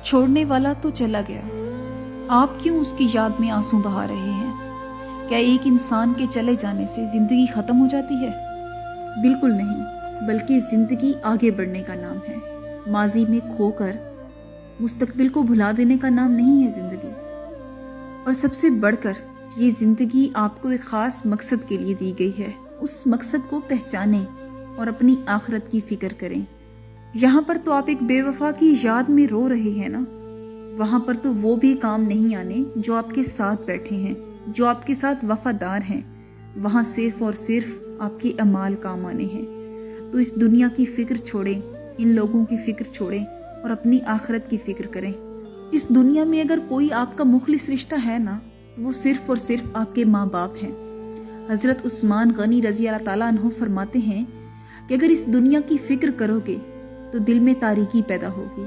छोड़ने वाला तो चला गया, आप क्यों उसकी याद में आंसू बहा रहे हैं? क्या एक इंसान के चले जाने से जिंदगी खत्म हो जाती है? बिल्कुल नहीं, बल्कि जिंदगी आगे बढ़ने का नाम है। माजी में खोकर मुस्तकबिल को भुला देने का नाम नहीं है जिंदगी। और सबसे बढ़कर ये जिंदगी आपको एक खास मकसद के लिए दी गई है। उस मकसद को पहचानें और अपनी आखिरत की फिक्र करें। यहाँ पर तो आप एक बेवफा की याद में रो रहे हैं ना, वहां पर तो वो भी काम नहीं आने जो आपके साथ बैठे हैं, जो आपके साथ वफादार हैं। वहां सिर्फ और सिर्फ आपके अमाल काम आने हैं। तो इस दुनिया की फिक्र छोड़ें, इन लोगों की फिक्र छोड़ें और अपनी आखिरत की फिक्र करें। इस दुनिया में अगर कोई आपका मुखलिस रिश्ता है ना, तो वो सिर्फ और सिर्फ आपके माँ बाप हैं। हजरत उस्मान गनी रजी अल्लाह ताला अन्हु फरमाते हैं कि अगर इस दुनिया की फिक्र करोगे तो दिल में तारीकी पैदा होगी।